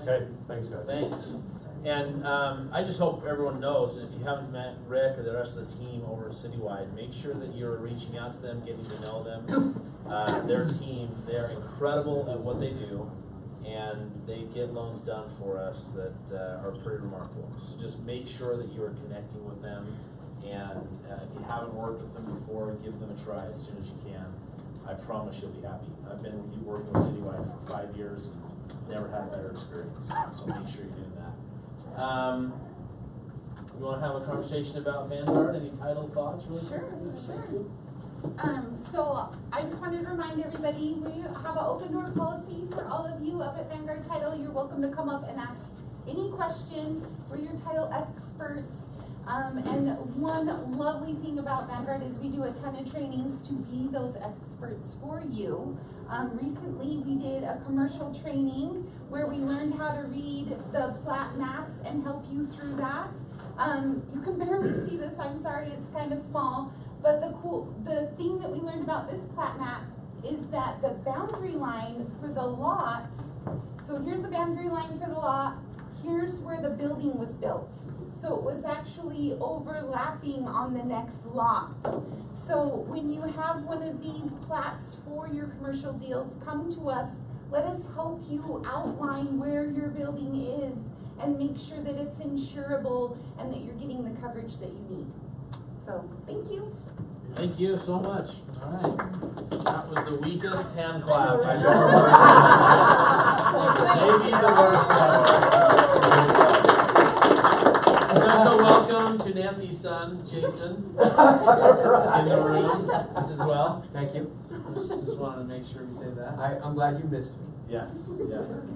Okay, thanks guys. Thanks. And I just hope everyone knows, if you haven't met Rick or the rest of the team over at Citywide, make sure that you're reaching out to them, getting to know them. Their team, they're incredible at what they do, and they get loans done for us that are pretty remarkable. So just make sure that you are connecting with them, and if you haven't worked with them before, give them a try as soon as you can. I promise you'll be happy. I've been working with Citywide for 5 years and never had a better experience, so make sure you're doing that. You want to have a conversation about Vanguard? Any title thoughts? Really? Sure. So I just wanted to remind everybody, we have an open door policy for all of you up at Vanguard Title. You're welcome to come up and ask any question. We're your title experts. And one lovely thing about Vanguard is we do a ton of trainings to be those experts for you. Recently we did a commercial training where we learned how to read the plat maps and help you through that. You can barely see this, I'm sorry, it's kind of small, but the thing that we learned about this plat map is that the boundary line for the lot, so here's the boundary line for the lot, here's where the building was built. So it was actually overlapping on the next lot. So when you have one of these plats for your commercial deals, come to us. Let us help you outline where your building is and make sure that it's insurable and that you're getting the coverage that you need. So thank you. Thank you so much. All right. That was the weakest hand clap I've ever heard. Maybe the worst ever. Special welcome to Nancy's son, Jason, in the room as well. Thank you. Just wanted to make sure we say that. I'm glad you missed me. Yes, yes.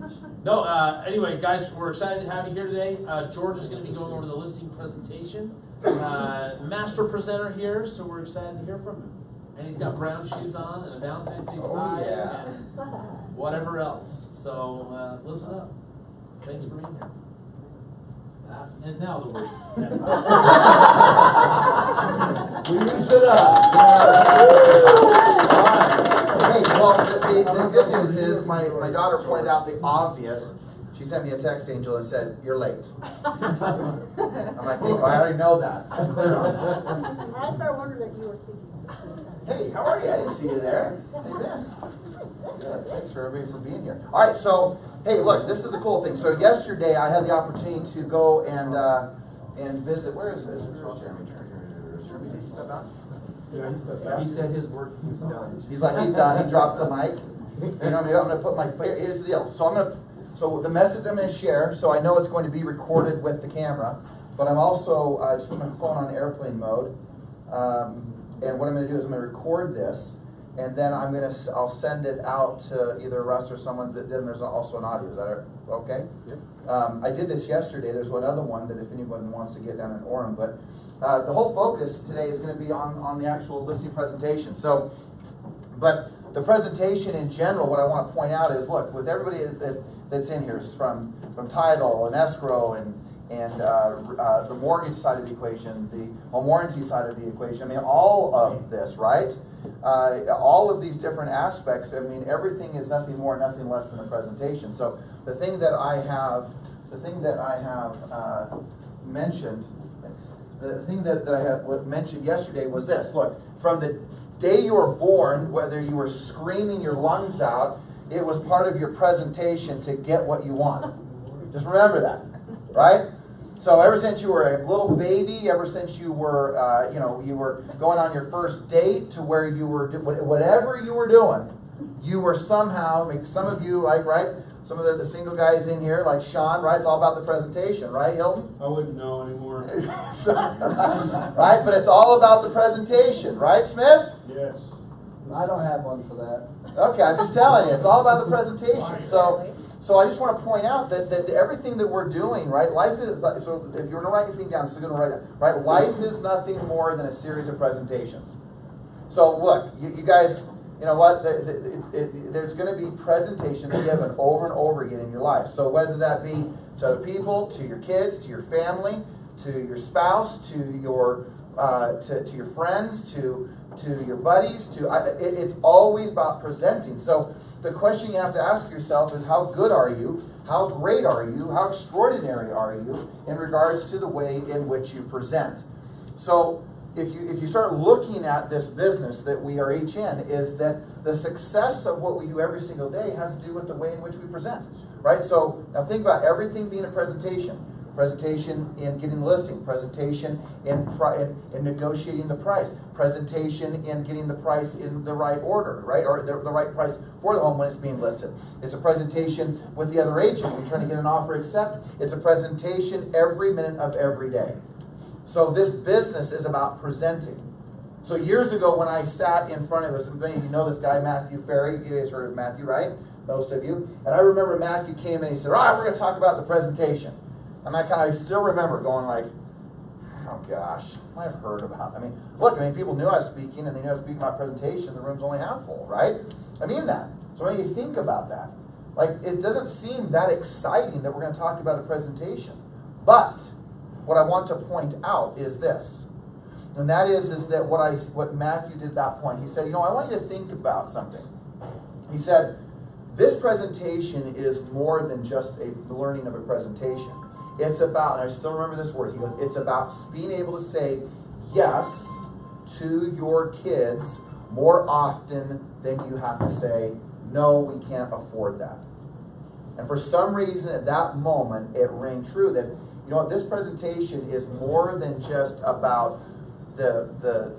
No, anyway, guys, we're excited to have you here today. George is going to be going over the listing presentation. Master presenter here, so we're excited to hear from him. And he's got brown shoes on and a Valentine's Day tie and whatever else. So listen up. Thanks for being here. That is now the worst. We used it up. Hey, well, the good news is my daughter pointed out the obvious. She sent me a text, Angel, and said, "You're late." I'm like, I already know that. I'm clear on that. I wondered that you were speaking. Hey, how are you? I didn't see you there. Hey, man. Good. Thanks for everybody for being here. All right, so hey, look, this is the cool thing. So yesterday I had the opportunity to go and visit. Where's Jeremy? Jeremy, did he step out? Yeah, he said his work, he's done. He's like, he's done. He dropped the mic. You know, I'm going to put my. Here's the deal. So the message I'm going to share. So I know it's going to be recorded with the camera, but I'm also just put my phone on airplane mode. And what I'm going to do is I'm going to record this, and then I'll send it out to either Russ or someone. But then there's also an audio. Is that okay? Yep. I did this yesterday. There's one other one that if anyone wants to get down in Orem, but the whole focus today is going to be on the actual listing presentation. So, but the presentation in general, what I want to point out is, look, with everybody that's in here, from title and escrow and the mortgage side of the equation, the home warranty side of the equation. I mean, all of this, right? All of these different aspects. I mean, everything is nothing more, nothing less than a presentation. So the thing that I have mentioned, the thing that I have mentioned yesterday was this. Look, from the day you were born, whether you were screaming your lungs out, it was part of your presentation to get what you want. Just remember that, right? So ever since you were a little baby, ever since you were, you were going on your first date to where you were, whatever you were doing, you were somehow, like some of you, like, right? Some of the single guys in here, like Sean, right? It's all about the presentation, right, Hilton? I wouldn't know anymore. Right? But it's all about the presentation, right, Smith? Yes. I don't have one for that. Okay, I'm just telling you, it's all about the presentation. So I just want to point out that everything that we're doing, right? Life is, so if you're going to write anything down, so you're going to write it, right? Life is nothing more than a series of presentations. So look, you guys, you know what? There's going to be presentations given over and over again in your life. So whether that be to other people, to your kids, to your family, to your spouse, to your friends, to your buddies, it's always about presenting. So the question you have to ask yourself is, how good are you? How great are you? How extraordinary are you in regards to the way in which you present? So if you start looking at this business that we are each in, is that the success of what we do every single day has to do with the way in which we present, right? So now think about everything being a presentation. Presentation in getting the listing, presentation in negotiating the price, presentation in getting the price in the right order, right? Or the right price for the home when it's being listed. It's a presentation with the other agent when you're trying to get an offer accepted. It's a presentation every minute of every day. So this business is about presenting. So years ago when I sat in front of us, many of you know this guy, Matthew Ferry. You guys heard of Matthew, right? Most of you. And I remember Matthew came in and he said, all right, we're going to talk about the presentation. And I still remember going like, oh gosh, I've heard about, people knew I was speaking and they knew I was speaking about presentation. The room's only half full, right? I mean that. So when you think about that, like it doesn't seem that exciting that we're going to talk about a presentation. But what I want to point out is this. And that is that what Matthew did at that point, he said, I want you to think about something. He said, this presentation is more than just a learning of a presentation. It's about, and I still remember this word, he goes, it's about being able to say yes to your kids more often than you have to say, no, we can't afford that. And for some reason at that moment, it rang true that, this presentation is more than just about the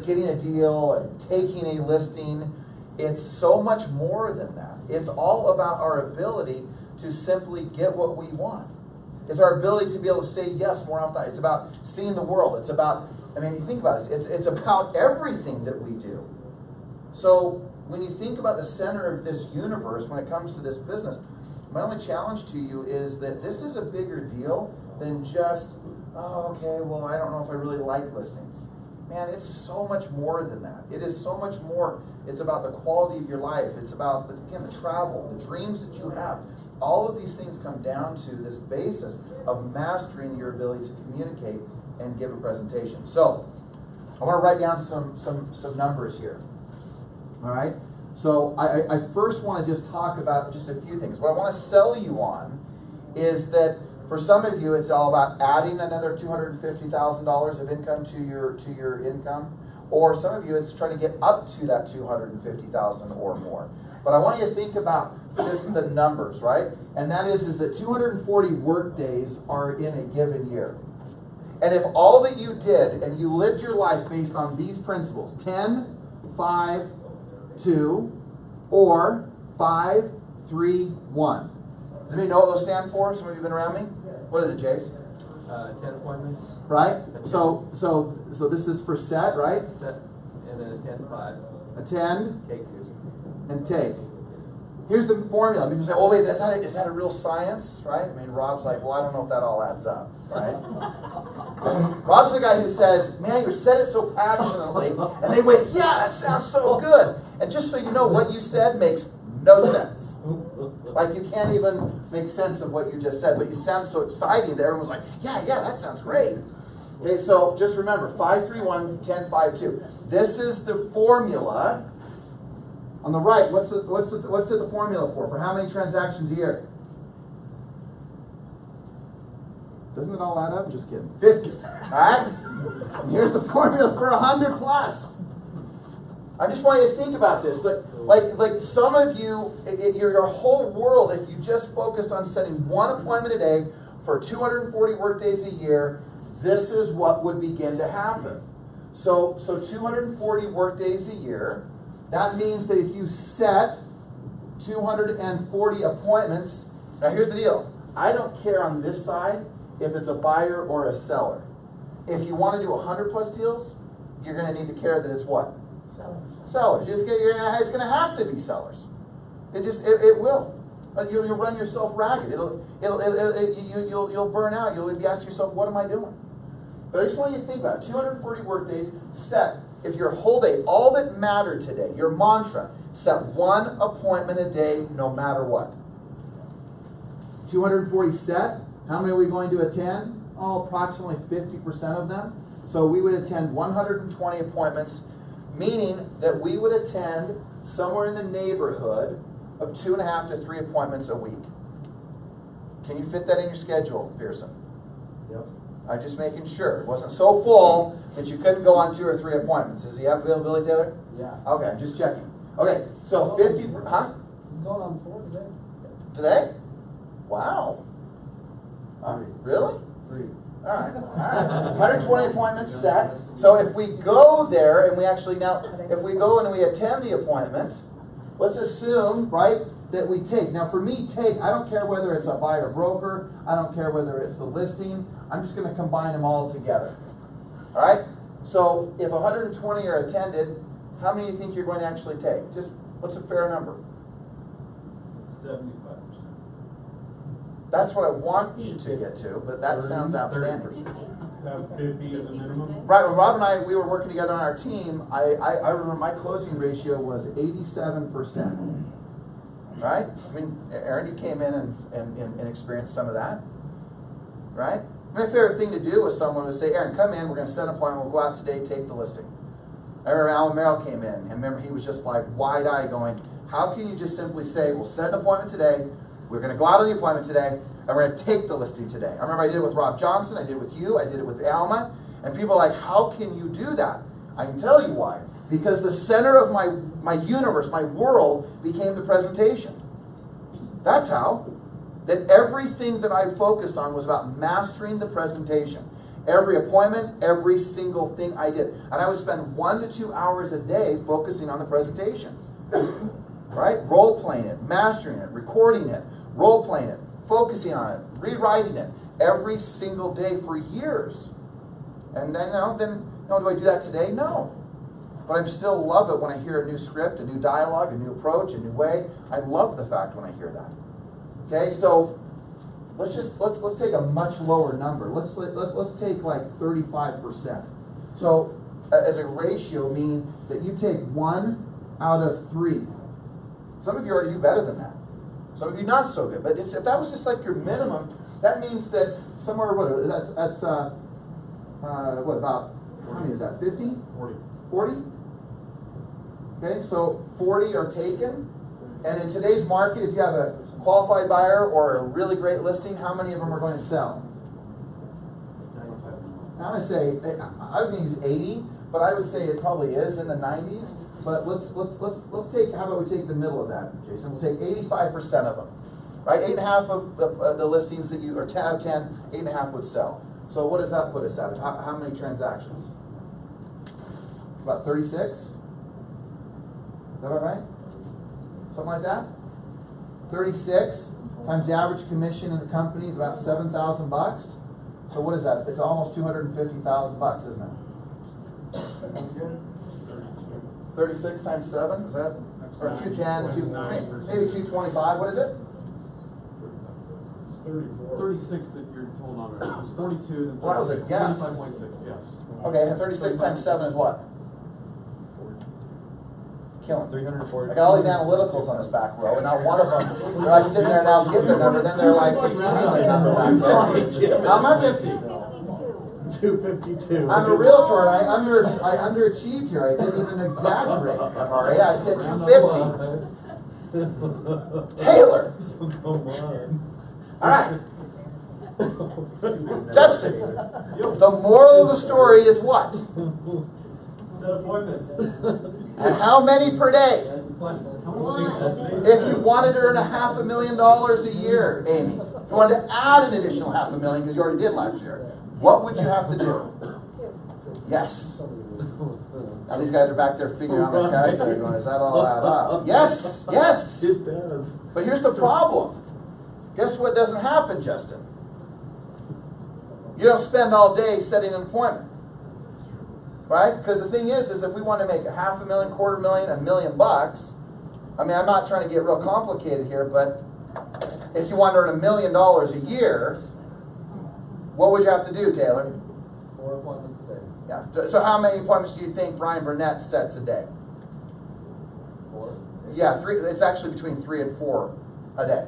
getting a deal and taking a listing. It's so much more than that. It's all about our ability to simply get what we want. It's our ability to be able to say yes more often. It's about seeing the world. It's about, you think about it, it's about everything that we do. So when you think about the center of this universe, when it comes to this business, my only challenge to you is that this is a bigger deal than just, oh, okay, well, I don't know if I really like listings. Man, it's so much more than that. It is so much more. It's about the quality of your life. It's about, again, the travel, the dreams that you have. All of these things come down to this basis of mastering your ability to communicate and give a presentation. So, I want to write down some numbers here. All right? So, I first want to just talk about just a few things. What I want to sell you on is that for some of you, it's all about adding another $250,000 of income to your income. Or some of you, it's trying to get up to that $250,000 or more. But I want you to think about just the numbers, right? And that is that 240 work days are in a given year. And if all that you did and you lived your life based on these principles, 10, 5, 2, or 5, 3, 1. Does anybody know what those stand for? Some of you have been around me? What is it, Jace? 10 appointments. Right? So this is for set, right? Set, and then attend 5. Attend. Take 2. And take. Here's the formula. People say, oh wait, is that a real science? Right? Rob's like, well, I don't know if that all adds up. Right? Rob's the guy who says, man, you said it so passionately. And they went, yeah, that sounds so good. And just so you know, what you said makes no sense. Like you can't even make sense of what you just said. But you sound so exciting that everyone's like, yeah, that sounds great. Okay, so just remember, 5, 3, 1, 10, 5, 2. This is the formula. On the right, what's it the formula for? For how many transactions a year? Doesn't it all add up? Just kidding. 50. Alright? And here's the formula for 100 plus. I just want you to think about this. Like some of you, your whole world, if you just focused on setting one appointment a day for 240 work days a year, this is what would begin to happen. So 240 work days a year. That means that if you set 240 appointments, now here's the deal. I don't care on this side if it's a buyer or a seller. If you want to do 100 plus deals, you're going to need to care that it's what? Sellers. It's going to have to be sellers. It will. You'll run yourself ragged. You'll burn out. You'll be asking yourself, what am I doing? But I just want you to think about it. 240 work days set. If your whole day, all that mattered today, your mantra, set one appointment a day no matter what. 240 set. How many are we going to attend? Oh, approximately 50% of them. So we would attend 120 appointments, meaning that we would attend somewhere in the neighborhood of 2.5 to 3 appointments a week. Can you fit that in your schedule, Pearson? Yep. I'm just making sure. It wasn't so full that you couldn't go on 2 or 3 appointments. Does he have availability, Taylor? Yeah. Okay, I'm just checking. Okay, so 50, huh? He's going on 4 today. Today? Wow. Really? 3. All right, all right. 120 appointments set. So if we go there and we actually now, if we go and we attend the appointment, let's assume, right, that we take. Now for me, take, I don't care whether it's a buyer broker, I don't care whether it's the listing, I'm just gonna combine them all together. All right? So if 120 are attended, how many do you think you're going to actually take? Just, what's a fair number? 75%. That's what I want you to get to, but that sounds outstanding. Have 50 as a minimum? Right, when Rob and I, we were working together on our team, I remember my closing ratio was 87%. Right? I mean, Aaron, you came in and experienced some of that. Right? My favorite thing to do was someone would say, Aaron, come in, we're going to set an appointment, we'll go out today, take the listing. I remember Alan Merrill came in, and remember he was just like wide-eyed going, how can you just simply say, we'll set an appointment today, we're going to go out on the appointment today, and we're going to take the listing today. I remember I did it with Rob Johnson, I did it with you, I did it with Alma, and people are like, how can you do that? I can tell you why. Because the center of my universe, my world, became the presentation. That's how. That everything that I focused on was about mastering the presentation. Every appointment, every single thing I did. And I would spend 1 to 2 hours a day focusing on the presentation. Right? Role-playing it, mastering it, recording it, role-playing it, focusing on it, rewriting it, every single day for years. And then, do I do that today? No. But I still love it when I hear a new script, a new dialogue, a new approach, a new way. I love the fact when I hear that. Okay, so let's take a much lower number. Let's take like 35%. So as a ratio, meaning that you take 1 out of 3. Some of you already do better than that. Some of you not so good. But if that was just like your minimum, that means that somewhere that's what about, how many is that? 50? 40. 40? Okay, so 40 are taken. And in today's market, if you have a qualified buyer or a really great listing, how many of them are going to sell? 95. I'm going to say, I was going to use 80, but I would say it probably is in the 90s. But let's take, how about we take the middle of that, Jason? We'll take 85% of them. Right? 8.5 of the listings that or 10 out of 10, 8.5 would sell. So what does that put us at? How many transactions? About 36? Is that about right? Something like that? 36 times the average commission in the company is about $7,000. So what is that? It's almost $250,000, isn't it? 36 times 7, is that? Or 210, maybe 225, what is it? 36 that you're told on right. It was 42, then Well, that was a guess. 25.6, yes. Okay, 36 times 7 is what? It's killing. 340. I got all these analyticals on this back row, and not one of them, they're like sitting there now, get their number, then they're like, what do you mean their number back there? How much? 252. I'm a realtor, and I underachieved here. I didn't even exaggerate. Alright, I said 250. Taylor. Come on. Alright. Justin. The moral of the story is what? Set appointments. And how many per day? If you wanted to earn $500,000 a year, Amy, if you wanted to add an additional $500,000 because you already did last year, what would you have to do? Yes. Now these guys are back there figuring out their calculator going, is that all add up? Yes, yes. It does. But here's the problem. Guess what doesn't happen, Justin? You don't spend all day setting an appointment. Right? Because the thing is if we want to make $500,000, $250,000, $1 million bucks, I mean, I'm not trying to get real complicated here, but if you want to earn $1 million a year, what would you have to do, Taylor? 4 appointments a day. Yeah. So how many appointments do you think Brian Burnett sets a day? 4. Yeah, 3. It's actually between 3 and 4 a day.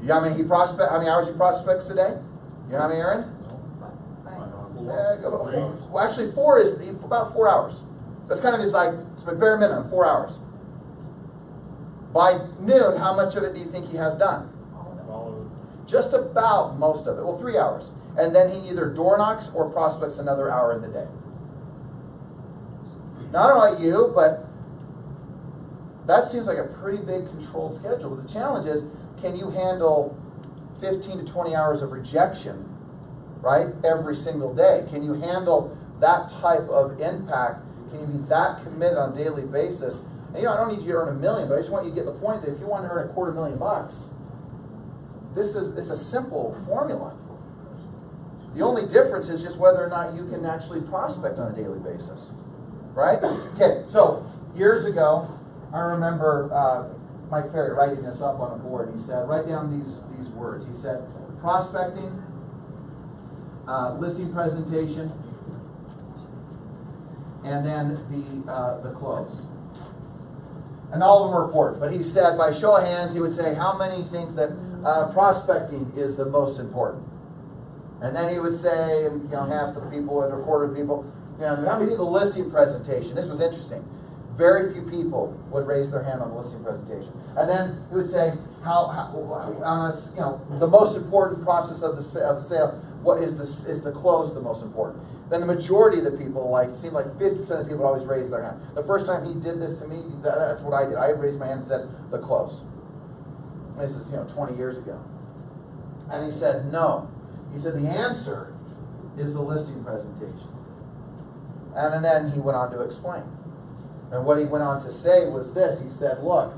You know how many hours he prospects a day? You know how many, Aaron? Well, actually, 4 is about 4 hours. That's kind of his it's my bare minimum, 4 hours. By noon, how much of it do you think he has done? Just about most of it. Well, 3 hours. And then he either door knocks or prospects another hour in the day. Now, I don't know about you, but that seems like a pretty big controlled schedule. But the challenge is, can you handle 15 to 20 hours of rejection, right, every single day? Can you handle that type of impact? Can you be that committed on a daily basis? And I don't need you to earn $1 million, but I just want you to get the point that if you want to earn $250,000, it's a simple formula. The only difference is just whether or not you can actually prospect on a daily basis, right? Okay, so years ago, I remember Mike Ferry writing this up on a board. He said, write down these words. He said, prospecting, listing presentation, and then the close. And all of them were important. But he said, by show of hands, he would say, how many think that prospecting is the most important? And then he would say, half the people and a quarter of people, how many think the listing presentation? This was interesting. Very few people would raise their hand on the listing presentation. And then he would say, the most important process of the sale, what is the close the most important? Then the majority of the people, it seemed like 50% of the people would always raise their hand. The first time he did this to me, that's what I did. I raised my hand and said, the close. And this is, 20 years ago. And he said, no. He said, the answer is the listing presentation. And then he went on to explain. And what he went on to say was this. He said, look,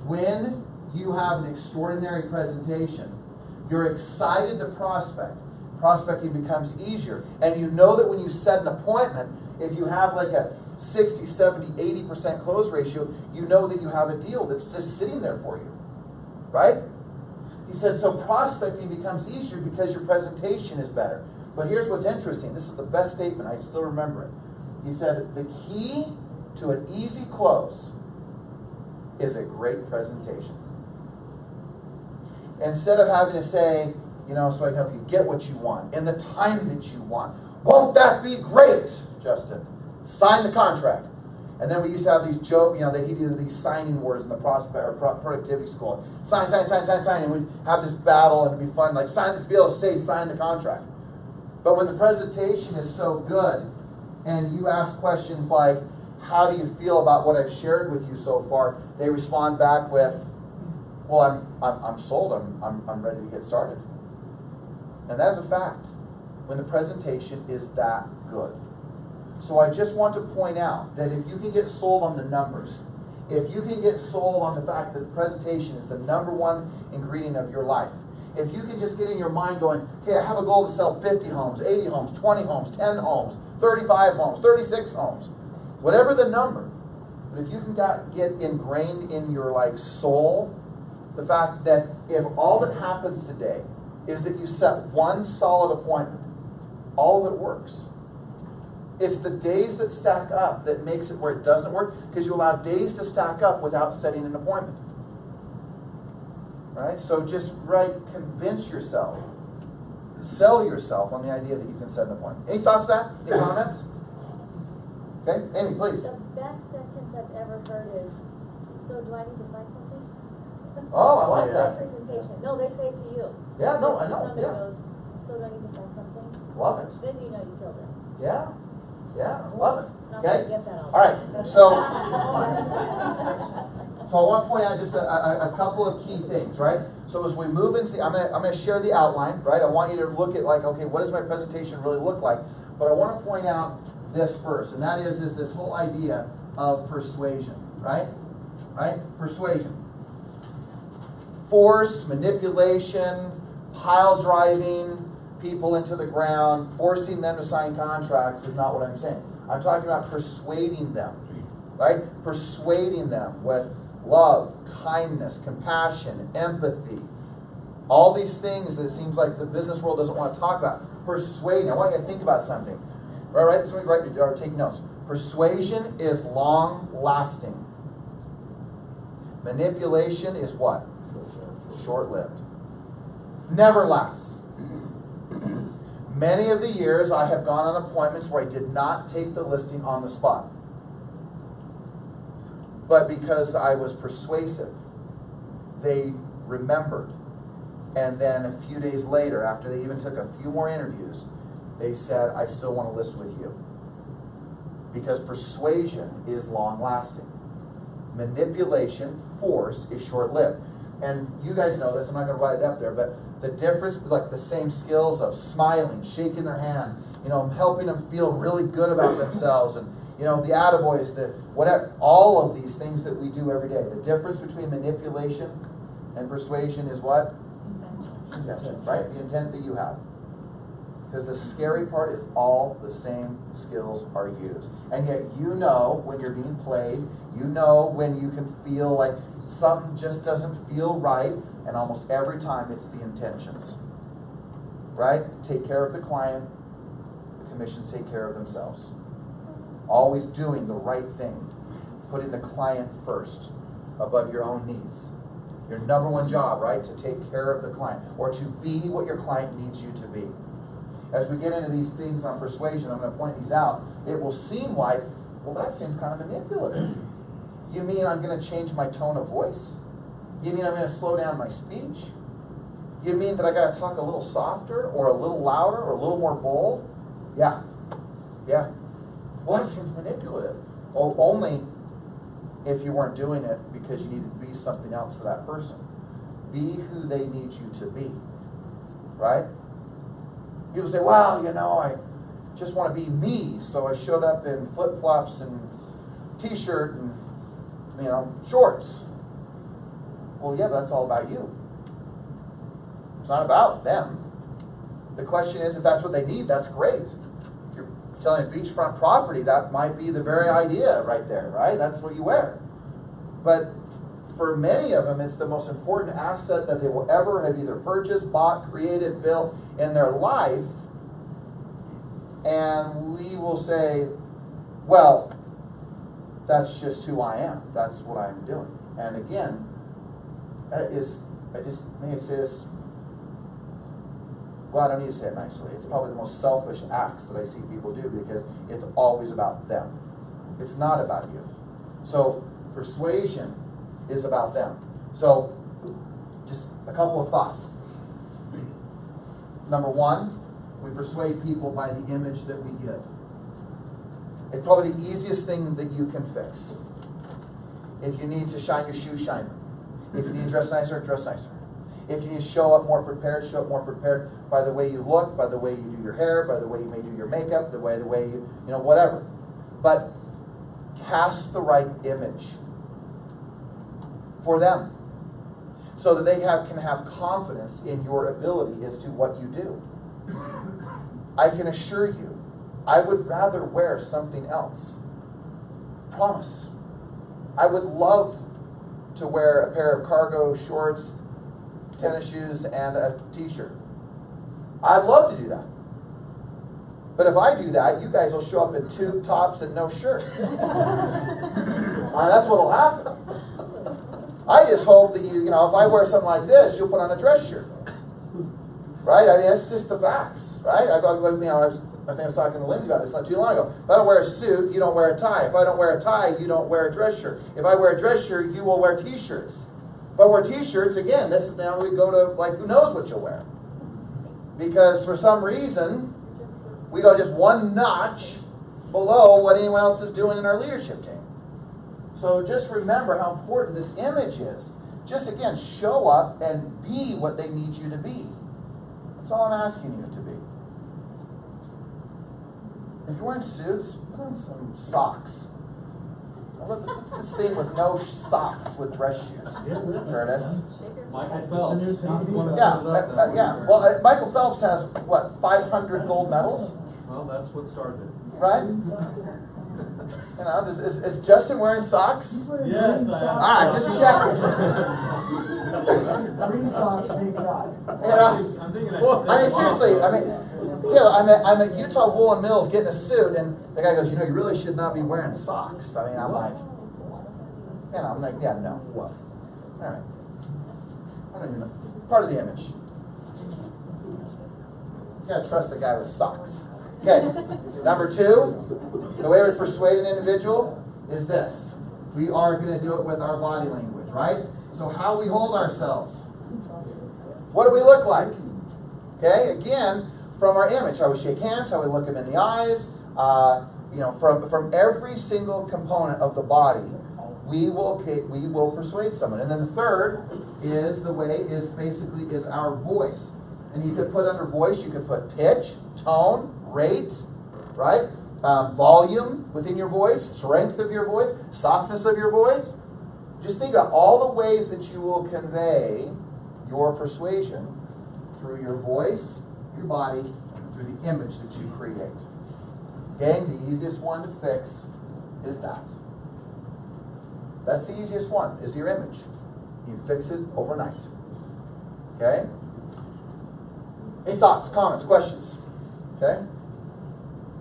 when you have an extraordinary presentation, you're excited to prospect. Prospecting becomes easier. And you know that when you set an appointment, if you have like a 60, 70, 80% close ratio, you know that you have a deal that's just sitting there for you. Right? He said, so prospecting becomes easier because your presentation is better. But here's what's interesting. This is the best statement. I still remember it. He said, the key to an easy close is a great presentation. Instead of having to say, so I can help you get what you want in the time that you want. Won't that be great, Justin? Sign the contract. And then we used to have these jokes, that he'd do these signing words in the productivity school. Sign, sign, sign, sign, sign. And we'd have this battle and it'd be fun. Like, sign this, be able to say, sign the contract. But when the presentation is so good and you ask questions like, how do you feel about what I've shared with you so far? They respond back with, well, I'm sold. I'm ready to get started. And that is a fact when the presentation is that good. So I just want to point out that if you can get sold on the numbers, if you can get sold on the fact that the presentation is the #1 ingredient of your life, if you can just get in your mind going, okay, I have a goal to sell 50 homes, 80 homes, 20 homes, 10 homes, 35 homes, 36 homes, whatever the number, but if you can get ingrained in your soul, the fact that if all that happens today is that you set one solid appointment, all of it works. It's the days that stack up that makes it where it doesn't work, because you allow days to stack up without setting an appointment. Right? So just convince yourself, sell yourself on the idea that you can set an appointment. Any thoughts on that? Any comments? Okay, Amy, please. The best sentence I've ever heard is, so do I need to sign something? Oh, I like That that. presentation. No, they say it to you. Yeah, no, I know. Somebody Yeah. goes, so do I need to sign something? Love it. Then you know you killed it. Yeah. Yeah, I love it. Not Okay? gonna get that All right, so I want to point out just a couple of key things, right? So as we move into I'm gonna share the outline, right? I want you to look at okay, what does my presentation really look like? But I want to point out this first, and that is this whole idea of persuasion, right? Right? Persuasion. Force, manipulation, pile driving people into the ground, forcing them to sign contracts is not what I'm saying. I'm talking about persuading them, right? Persuading them with love, kindness, compassion, empathy, all these things that it seems like the business world doesn't want to talk about. Persuading. I want you to think about something. All right, somebody write or take notes. Persuasion is long-lasting. Manipulation is what? Short-lived. Never lasts. Many of the years I have gone on appointments where I did not take the listing on the spot. But because I was persuasive, they remembered. And then a few days later, after they even took a few more interviews, they said, I still want to list with you. Because persuasion is long-lasting. Manipulation, force, is short-lived. And you guys know this, I'm not going to write it up there, but the difference, like the same skills of smiling, shaking their hand, you know, helping them feel really good about themselves, and, you know, the attaboys, the whatever, all of these things that we do every day. The difference between manipulation and persuasion is what? Intention, right? The intent that you have. Because the scary part is all the same skills are used. And yet you know when you're being played, you know when you can feel like something just doesn't feel right, and almost every time it's the intentions. Right? Take care of the client, the commissions take care of themselves. Always doing the right thing, putting the client first above your own needs. Your number one job, right, to take care of the client, or to be what your client needs you to be. As we get into these things on persuasion, I'm going to point these out. It will seem like, well, that seems kind of manipulative. You mean I'm going to change my tone of voice? You mean I'm going to slow down my speech? You mean that I got to talk a little softer, or a little louder, or a little more bold? Yeah. Yeah. Well, that seems manipulative. Oh, only if you weren't doing it because you needed to be something else for that person. Be who they need you to be. Right? People say, well, you know, I just want to be me, so I showed up in flip-flops and t-shirt and, you know, shorts. Well, yeah, but that's all about you. It's not about them. The question is, if that's what they need, that's great. If you're selling a beachfront property, that might be the very idea right there, right? That's what you wear. But for many of them, it's the most important asset that they will ever have either purchased, bought, created, built in their life. And we will say, well, that's just who I am. That's what I'm doing. And again, that is, may I say this? Well, I don't need to say it nicely. It's probably the most selfish acts that I see people do, because it's always about them. It's not about you. So persuasion is about them. So just a couple of thoughts. Number one, we persuade people by the image that we give. It's probably the easiest thing that you can fix. If you need to shine your shoes, shine them. If you need to dress nicer, dress nicer. If you need to show up more prepared, show up more prepared by the way you look, by the way you do your hair, by the way you may do your makeup, the way you know, whatever. But cast the right image for them, so that they can have confidence in your ability as to what you do. I can assure you, I would rather wear something else. Promise. I would love to wear a pair of cargo shorts, tennis shoes, and a t-shirt. I'd love to do that. But if I do that, you guys will show up in tube tops and no shirt. That's what'll happen. I just hope that you know, if I wear something like this, you'll put on a dress shirt. Right? I mean, that's just the facts, right? I think I was talking to Lindsay about this not too long ago. If I don't wear a suit, you don't wear a tie. If I don't wear a tie, you don't wear a dress shirt. If I wear a dress shirt, you will wear t-shirts. If I wear t-shirts, again, this is now we go to, like, who knows what you'll wear. Because for some reason, we go just one notch below what anyone else is doing in our leadership team. So just remember how important this image is. Just, again, show up and be what they need you to be. That's all I'm asking you to be. If you're wearing suits, put on some socks. What's this thing with no socks with dress shoes? Curtis? Michael Phelps. Yeah. Well, Michael Phelps has, what, 500 gold medals? Well, that's what started it. Right? You know, is Justin wearing socks? Yes, Just checking. Green socks, big tie. You know, I mean, seriously, I mean, Taylor, I'm at Utah Woolen Mills getting a suit, and the guy goes, you know, you really should not be wearing socks. I mean, I'm like, yeah, no, what? All right. I don't even know. Part of the image. You gotta trust a guy with socks. Okay, number two, the way we persuade an individual is this. We are going to do it with our body language, right? So how we hold ourselves. What do we look like? Okay, again, from our image, how we shake hands, how we look them in the eyes, from every single component of the body, we will persuade someone. And then the third is basically our voice. And you could put under voice, you could put pitch, tone, rate, right? Volume within your voice, strength of your voice, softness of your voice. Just think about all the ways that you will convey your persuasion through your voice, your body, and through the image that you create. Gang, the easiest one to fix is that. That's the easiest one, is your image. You fix it overnight. Okay? Any thoughts, comments, questions? Okay?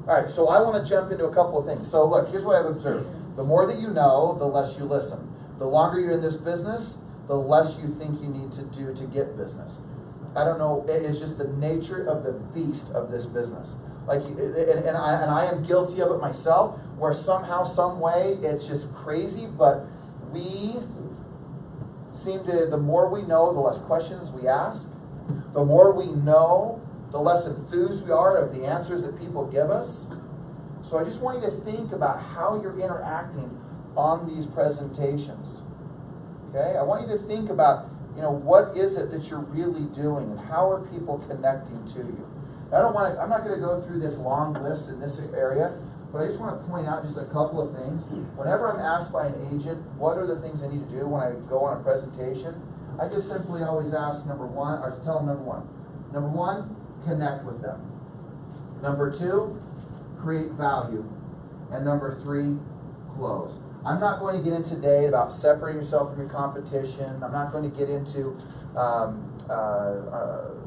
All right, so I want to jump into a couple of things. So look, here's what I've observed. The more that you know, the less you listen. The longer you're in this business, the less you think you need to do to get business. I don't know, it's just the nature of the beast of this business. Like, and I am guilty of it myself, where somehow, some way, it's just crazy, but we seem to, the more we know, the less questions we ask. The more we know, the less enthused we are of the answers that people give us. So I just want you to think about how you're interacting on these presentations. Okay? I want you to think about, what is it that you're really doing and how are people connecting to you? I'm not going to go through this long list in this area, but I just want to point out just a couple of things. Whenever I'm asked by an agent, what are the things I need to do when I go on a presentation, I just simply always ask tell them number one. Number one, connect with them. Number two, create value. And number three, close. I'm not going to get into today about separating yourself from your competition. I'm not going to get into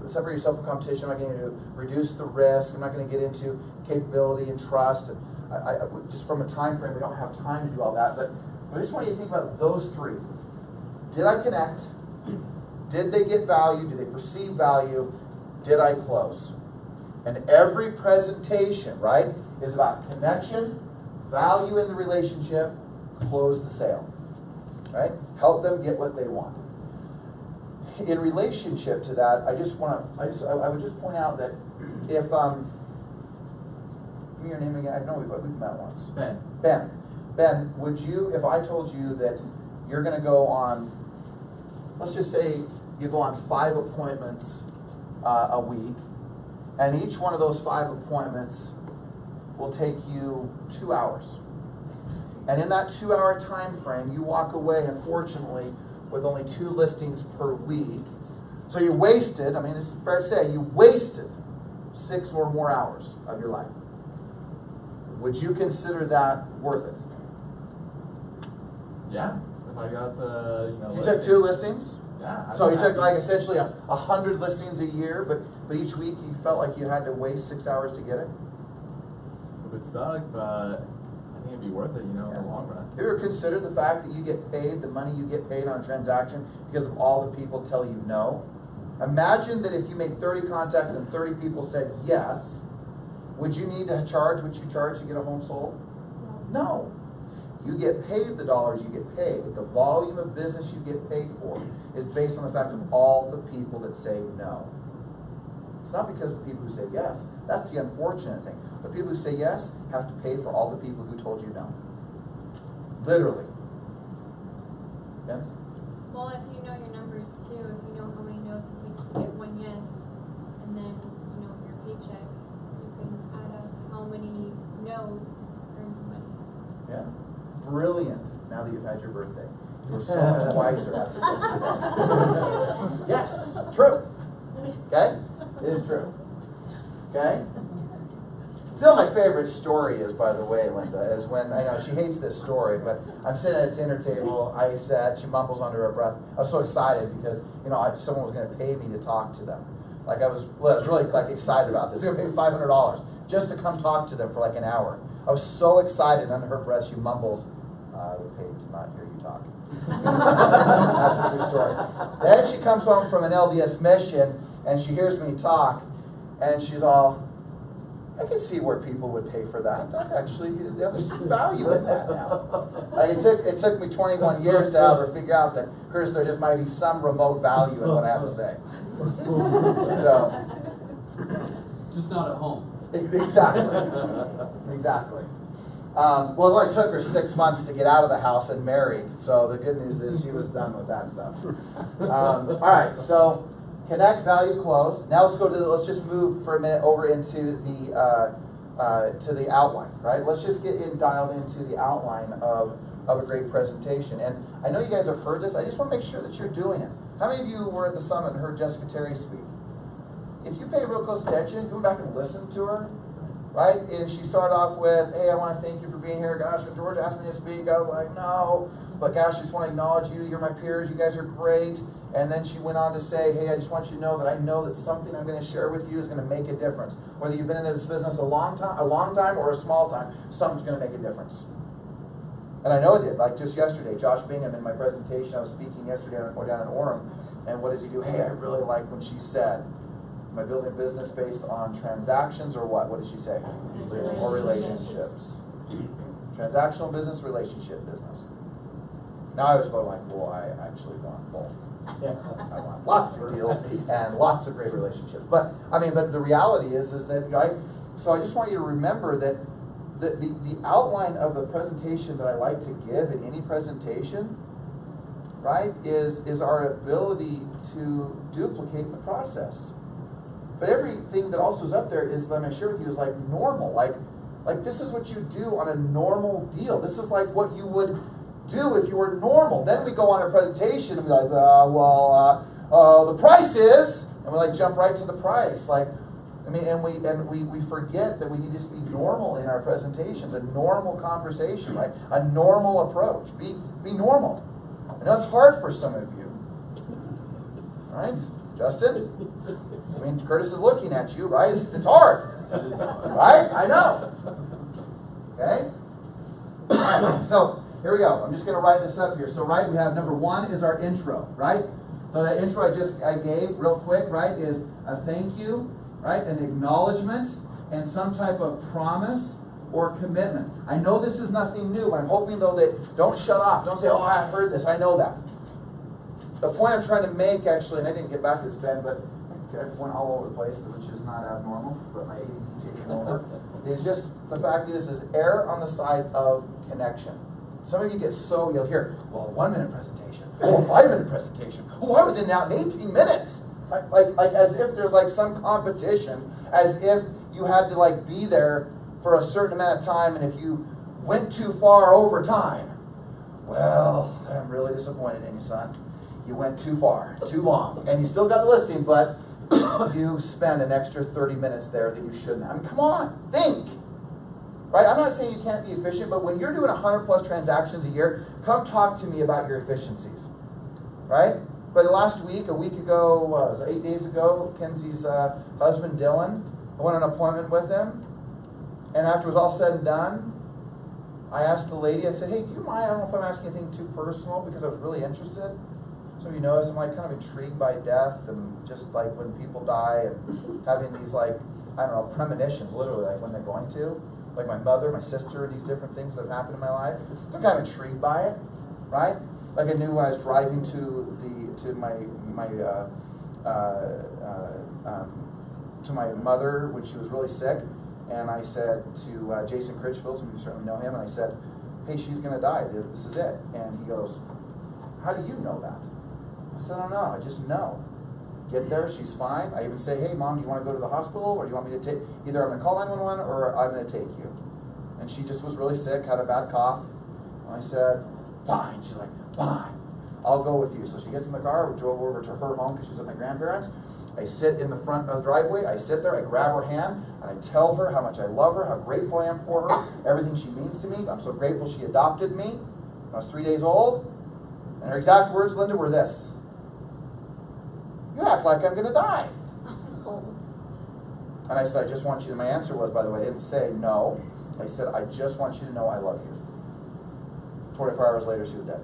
separate yourself from competition. I'm not going to reduce the risk. I'm not going to get into capability and trust. I just from a time frame, we don't have time to do all that. But I just want you to think about those three. Did I connect? Did they get value? Did they perceive value? Did I close? And every presentation, right, is about connection, value in the relationship, close the sale, right? Help them get what they want. In relationship to that, I would just point out that if, give me your name again. I know we've met once. Ben. Ben, would you, if I told you that you're going to go on, let's just say you go on 5 appointments a week, and each one of those 5 appointments will take you 2 hours. And in that 2-hour time frame, you walk away, unfortunately, with only 2 listings per week. So you wasted, it's fair to say, you wasted 6 or more hours of your life. Would you consider that worth it? Yeah, if I got the, You took 2 listings? Yeah. So you took essentially 100 listings a year, but each week you felt like you had to waste 6 hours to get it? It would suck, but I think it'd be worth it, in the long run. Have you ever considered the fact that you get paid, the money you get paid on a transaction because of all the people tell you no? Imagine that if you made 30 contacts and 30 people said yes, would you need to charge what you charge to get a home sold? No. You get paid the dollars you get paid. The volume of business you get paid for is based on the fact of all the people that say no. It's not because of the people who say yes. That's the unfortunate thing. The people who say yes have to pay for all the people who told you no. Literally. Yes? Well, if you know your numbers too, if you know how many no's it takes to get 1 yes, and then your paycheck, you can add up how many no's earn you money. Yeah. Brilliant. Now that you've had your birthday. You're so much wiser after this. Yes, true. Okay? It is true. Okay? Still, my favorite story is, by the way, Linda, is when, I know she hates this story, but I'm sitting at a dinner table, she mumbles under her breath. I was so excited because, someone was going to pay me to talk to them. I was really excited about this. They're going to pay me $500 just to come talk to them for an hour. I was so excited. Under her breath, she mumbles, I would pay to not hear you talk. That's a true story. Then she comes home from an LDS mission, and she hears me talk, and she's all, I can see where people would pay for that. There's some value in that now. Like it took me 21 years to ever figure out that, Chris, there just might be some remote value in what I have to say. So, Just not at home. exactly. Exactly. Well, it only took her 6 months to get out of the house and married. So the good news is she was done with that stuff. All right, so connect, value, close. Now let's just move for a minute over into the outline, right? Let's just get dialed into the outline of a great presentation. And I know you guys have heard this. I just want to make sure that you're doing it. How many of you were at the summit and heard Jessica Terry speak? If you pay real close attention, if you went back and listened to her, right? And she started off with, hey, I want to thank you for being here. Gosh, when George asked me to speak, I was like, no. But gosh, I just want to acknowledge you. You're my peers. You guys are great. And then she went on to say, hey, I just want you to know that I know that something I'm going to share with you is going to make a difference. Whether you've been in this business a long time or a small time, something's going to make a difference. And I know it did. Like just yesterday, Josh Bingham in my presentation, I was speaking yesterday down in Orem, and what does he do? Hey, I really like when she said, am I building a business based on transactions or what? What did she say? Or relationships. Transactional business, relationship business. Now I was going like, well, I actually want both. I want lots of deals and lots of great relationships. But the reality is that so I just want you to remember that the outline of the presentation that I like to give in any presentation, right, is our ability to duplicate the process. But everything that also is up there is, let me share with you, is like normal. Like this is what you do on a normal deal. This is like what you would do if you were normal. Then we go on a presentation and be like, the price is, and we like jump right to the price. And we forget that we need to just be normal in our presentations, a normal conversation, right? A normal approach. Be normal. I know it's hard for some of you. Right? Justin? Curtis is looking at you, right? It's hard. Right? I know. Okay? All right, so here we go. I'm just going to write this up here. So, right, we have number one is our intro, right? So the intro I gave real quick, right, is a thank you, right, an acknowledgement, and some type of promise or commitment. I know this is nothing new, but I'm hoping, though, that don't shut off. Don't say, oh, I heard this. I know that. The point I'm trying to make, actually, and I didn't get back to this, Ben, but I went all over the place, which is not abnormal, but my ADD taking over, is just, the fact is err on the side of connection. Some of you get you'll hear, well, 1 minute presentation, oh, 5 minute presentation, oh, I was in now in 18 minutes. Like as if there's like some competition, as if you had to be there for a certain amount of time, and if you went too far over time, well, I'm really disappointed in you, son. You went too far, too long, and you still got the listing, but you spent an extra 30 minutes there that you shouldn't. I mean, come on, think. Right? I'm not saying you can't be efficient, but when you're doing 100 plus transactions a year, come talk to me about your efficiencies. Right? But a week ago, was it 8 days ago, Kenzie's husband, Dylan, I went on an appointment with him, and after it was all said and done, I asked the lady, I said, hey, do you mind? I don't know if I'm asking anything too personal, because I was really interested. Some of you notice I'm kind of intrigued by death, and just like when people die, and having these premonitions, literally, like when they're going to. Like my mother, my sister, these different things that have happened in my life. So I'm kind of intrigued by it, right? Like I knew when I was driving to my mother when she was really sick, and I said to Jason Critchfield, some of you certainly know him, and I said, hey, she's going to die. This is it. And he goes, how do you know that? I said, I don't know. I just know. Get there, she's fine. I even say, hey, Mom, do you want to go to the hospital, or do you want me to take, either I'm going to call 911 or I'm going to take you. And she just was really sick, had a bad cough. And I said, fine. She's like, fine. I'll go with you. So she gets in the car, we drove over to her home because she was with my grandparents. I sit in the front of the driveway, I sit there, I grab her hand, and I tell her how much I love her, how grateful I am for her, everything she means to me. I'm so grateful she adopted me when I was 3 days old. And her exact words, Linda, were this: you act like I'm going to die. And I said, I just want you to, my answer was, by the way, I didn't say no. I said, I just want you to know I love you. 24 hours later, she was dead.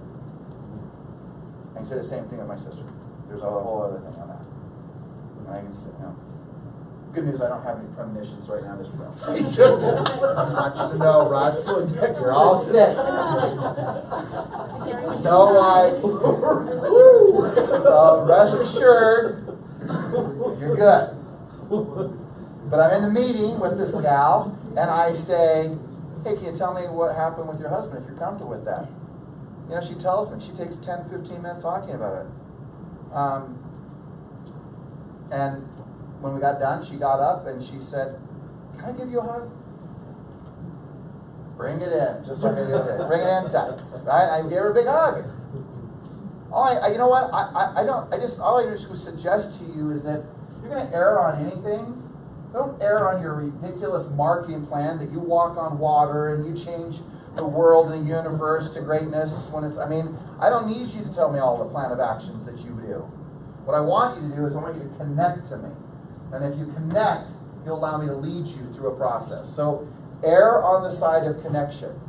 And he said the same thing with my sister. There's a whole other thing on that. And I can say, no. Good news, I don't have any premonitions right now, this real estate. I just want you to know, Russ, you're all set. No light. So rest assured, you're good. But I'm in the meeting with this gal, and I say, hey, can you tell me what happened with your husband, if you're comfortable with that? You know, she tells me. She takes 10, 15 minutes talking about it. And when we got done, she got up and she said, can I give you a hug? Bring it in, just like I did today. Bring it in tight, right? I gave her a big hug. You know what? All I just would suggest to you is that if you're going to err on anything, don't err on your ridiculous marketing plan that you walk on water and you change the world and the universe to greatness when it's, I don't need you to tell me all the plan of actions that you do. What I want you to do is I want you to connect to me. And if you connect, you'll allow me to lead you through a process. So err on the side of connection,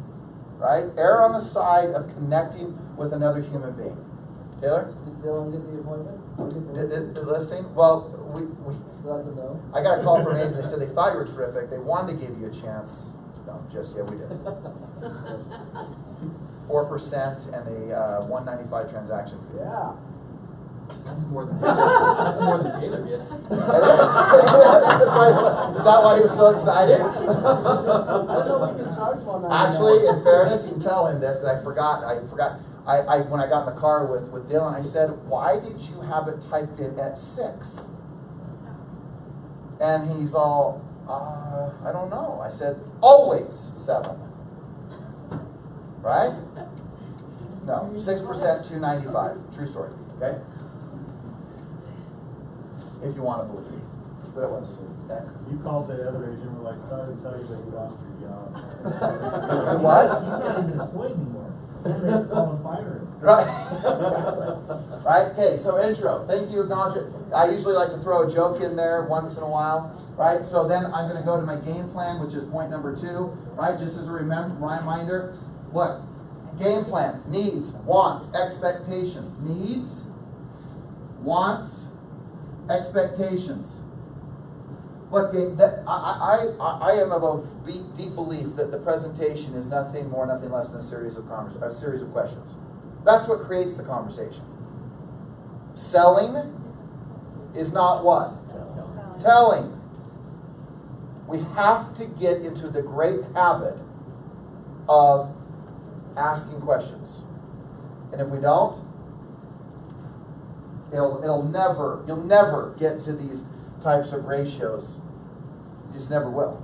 right? Err on the side of connecting with another human being. Taylor? Did Dylan get the appointment? The listing? Well, So that's a no? I got a call from an agent. They said they thought you were terrific. They wanted to give you a chance. No, just yet we did. 4% and a $195 transaction fee. Yeah. That's more than that's more than Taylor gets. Is that why he was so excited? I don't know if we can charge $199. Actually, in fairness, you can tell him this, but I forgot. When I got in the car with Dylan, I said, why did you have it typed in at 6? And he's all, I don't know. I said, always 7. Right? No, 6%, $295. True story. Okay? If you want to believe me. But it was. Okay? You called the other agent and were like, sorry to tell you that you lost your job. What? He's not even employed anymore. They're calling and firing him. Right. Right? Okay, so intro. Thank you, acknowledge it. I usually like to throw a joke in there once in a while. Right? So then I'm going to go to my game plan, which is point number 2. Right? Just as a reminder. Look. Game plan. Needs, wants, expectations. Needs, wants, expectations. Look, I am of a deep belief that the presentation is nothing more, nothing less than a series of questions. That's what creates the conversation. Selling is not what? Telling. We have to get into the great habit of asking questions. And if we don't, you'll never get to these types of ratios. You just never will.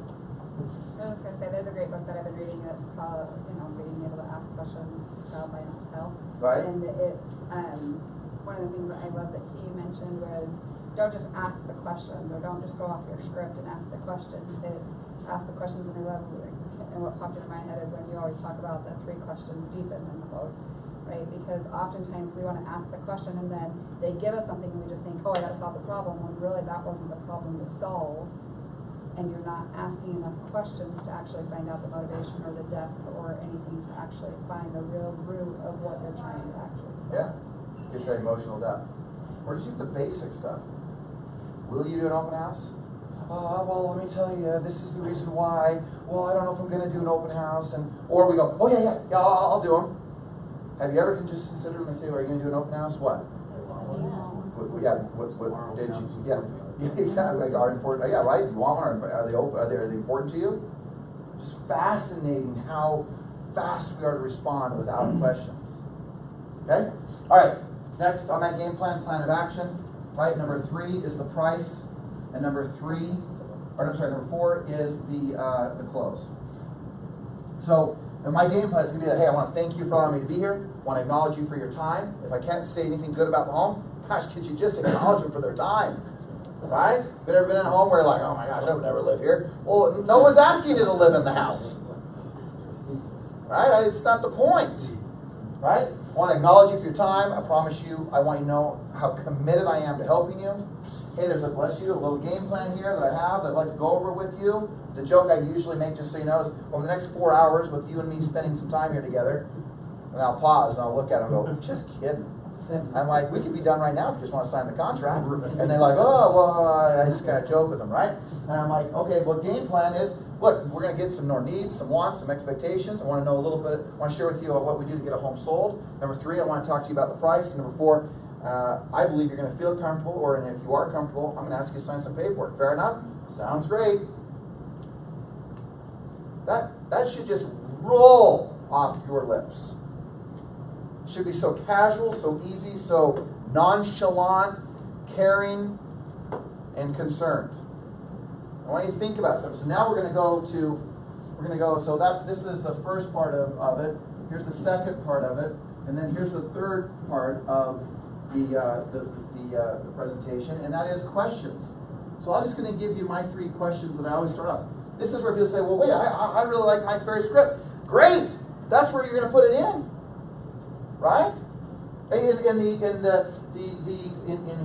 I was going to say, there's a great book that I've been reading that's called, being able to ask questions, tell by not tell. Right. And it's, one of the things that I love that he mentioned was, don't just ask the questions, or don't just go off your script and ask the questions. It's ask the questions, and I love, and what popped into my head is when you always talk about the 3 questions, deepen and close. Right? Because oftentimes we want to ask the question and then they give us something and we just think, oh, I got to solve the problem, when really that wasn't the problem to solve. And you're not asking enough questions to actually find out the motivation or the depth or anything to actually find the real root of what they're trying to actually solve. Yeah. It's that emotional depth. Or just the basic stuff. Will you do an open house? Well, let me tell you, this is the reason why. Well, I don't know if I'm going to do an open house. Or we go, oh, yeah, I'll do them. Have you ever just considered when they say, are you going to do an open house? What? What did you? Yeah, exactly. Like, are important? Yeah, right. You want one? Are they open? Are they important to you? Just fascinating how fast we are to respond without questions. Okay. All right. Next on that game plan of action. Right. Number 3 is the price, and number 4 is the close. So. And my game plan is going to be that, hey, I want to thank you for allowing me to be here. I want to acknowledge you for your time. If I can't say anything good about the home, gosh, could you just acknowledge them for their time? Right? Have you ever been in a home where you're like, oh my gosh, I would never live here? Well, no one's asking you to live in the house. Right? It's not the point. Right? I want to acknowledge you for your time. I promise you, I want you to know how committed I am to helping you. Hey, there's a little game plan here that I have that I'd like to go over with you. The joke I usually make, just so you know, is over the next 4 hours with you and me spending some time here together, and I'll pause and I'll look at him and go, just kidding. I'm like, we could be done right now if you just want to sign the contract. And they're like, oh, well, I just kind of joke with them, right? And I'm like, okay, well, game plan is, look, we're going to get some more needs, some wants, some expectations. I want to know a little bit, I want to share with you what we do to get a home sold. Number 3, I want to talk to you about the price. And number 4, I believe you're going to feel comfortable, and if you are comfortable, I'm going to ask you to sign some paperwork. Fair enough? Sounds great. That should just roll off your lips. It should be so casual, so easy, so nonchalant, caring, and concerned. I want you to think about something. So now we're going to go, so this is the first part of it. Here's the second part of it. And then here's the third part of the presentation, and that is questions. So I'm just going to give you my 3 questions that I always start off. This is where people say, well, wait, I really like Mike Ferry's script. Great! That's where you're going to put it in. Right? In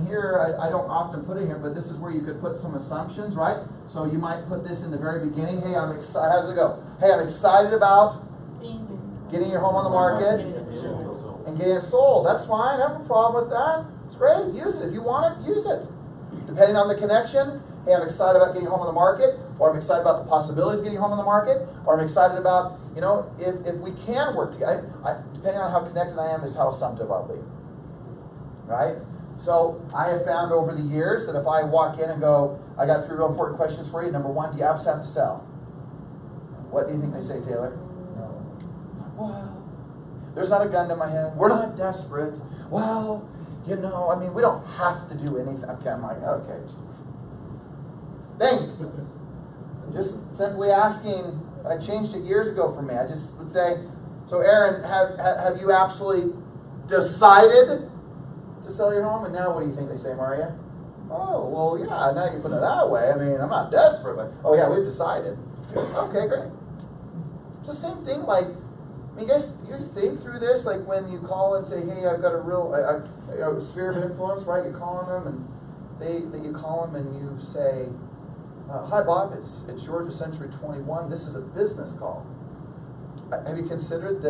here, I don't often put it here, but this is where you could put some assumptions, right? So you might put this in the very beginning. Hey, I'm excited. How does it go? Hey, I'm excited about getting your home on the market and getting it sold. That's fine. I have a problem with that. It's great. Use it. If you want it, use it. Depending on the connection, hey, I'm excited about getting home on the market, or I'm excited about the possibilities of getting home on the market, or I'm excited about, if we can work together. Depending on how connected I am is how assumptive I'll be. Right? So I have found over the years that if I walk in and go, I got 3 real important questions for you. Number 1, do you absolutely have to sell? What do you think they say, Taylor? No. Well, there's not a gun to my head. We're not desperate. Well, we don't have to do anything. Okay, I'm like, okay. Think. Just simply asking, I changed it years ago for me. I just would say, so Aaron, have you absolutely decided to sell your home? And now what do you think they say, Maria? Oh, well, yeah, now you put it that way. I mean, I'm not desperate, but, oh yeah, we've decided. Okay, great. It's the same thing, like, you guys think through this, like when you call and say, hey, I've got a real sphere of influence, right? You're calling them, and you call them and you say, hi, Bob, it's George of Century 21. This is a business call. Have you considered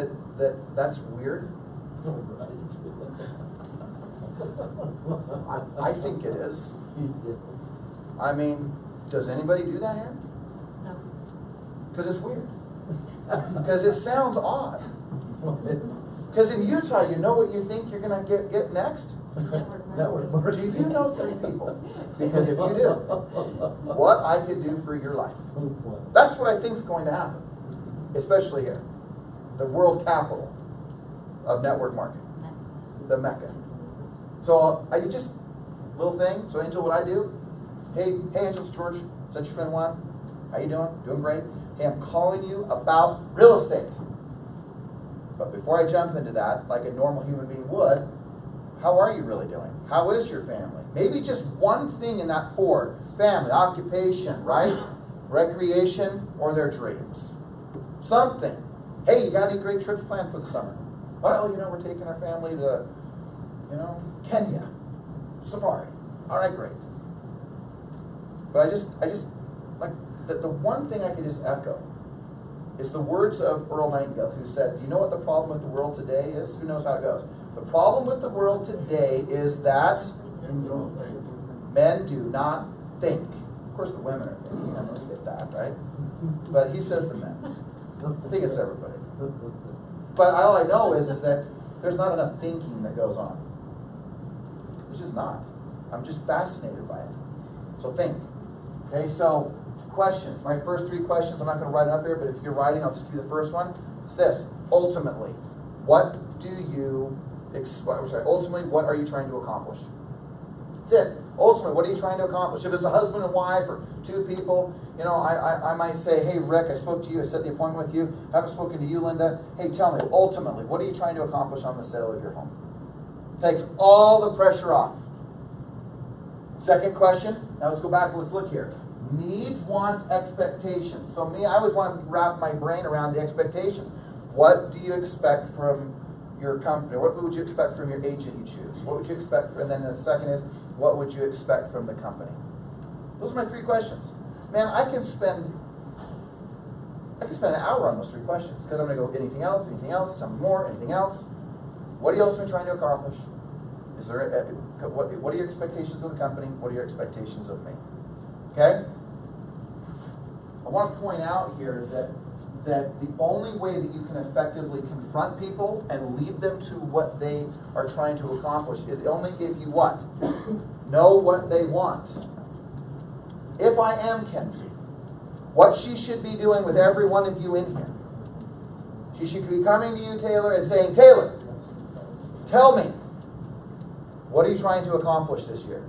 that's weird? I think it is. I mean, does anybody do that here? No. Because it's weird. Because it sounds odd. Because in Utah, you know what you think you're going to get next? Network. Do you know 3 people? Because if you do, what I could do for your life. That's what I think is going to happen. Especially here. The world capital of network marketing. The Mecca. So I just, little thing. So Angel, what I do? Hey Angel, it's George, Century 21. How you doing? Doing great. Hey, I'm calling you about real estate. But before I jump into that, like a normal human being would, how are you really doing? How is your family? Maybe just one thing in that 4. Family, occupation, right? Recreation, or their dreams. Something. Hey, you got any great trips planned for the summer? Well, we're taking our family to, Kenya. Safari. All right, great. But I just like, the one thing I could just echo is the words of Earl Nightingale, who said, do you know what the problem with the world today is? Who knows how it goes? The problem with the world today is that men do not think. Of course, the women are thinking. I know you get that, right? But he says the men. I think it's everybody. But all I know is that there's not enough thinking that goes on. There's just not. I'm just fascinated by it. So think. Okay, so questions. My first 3 questions, I'm not going to write it up here, but if you're writing, I'll just give you the first one. It's this. Ultimately, what do you ultimately, what are you trying to accomplish? That's it. Ultimately, what are you trying to accomplish? If it's a husband and wife or 2 people, I might say, hey, Rick, I spoke to you. I set the appointment with you. I haven't spoken to you, Linda. Hey, tell me, ultimately, what are you trying to accomplish on the sale of your home? Takes all the pressure off. Second question. Now let's go back. Let's look here. Needs, wants, expectations. So I always want to wrap my brain around the expectations. What do you expect from your company? What would you expect from your agent you choose? What would you expect? And then the second is, what would you expect from the company? Those are my 3 questions. Man, I can spend an hour on those 3 questions because I'm going to go anything else, tell me more, anything else. What are you ultimately trying to accomplish? Is there, what are your expectations of the company? What are your expectations of me? Okay? I want to point out here that the only way that you can effectively confront people and lead them to what they are trying to accomplish is only if you what? Know what they want. If I am Kenzie, what she should be doing with every one of you in here, she should be coming to you, Taylor, and saying, Taylor, tell me, what are you trying to accomplish this year?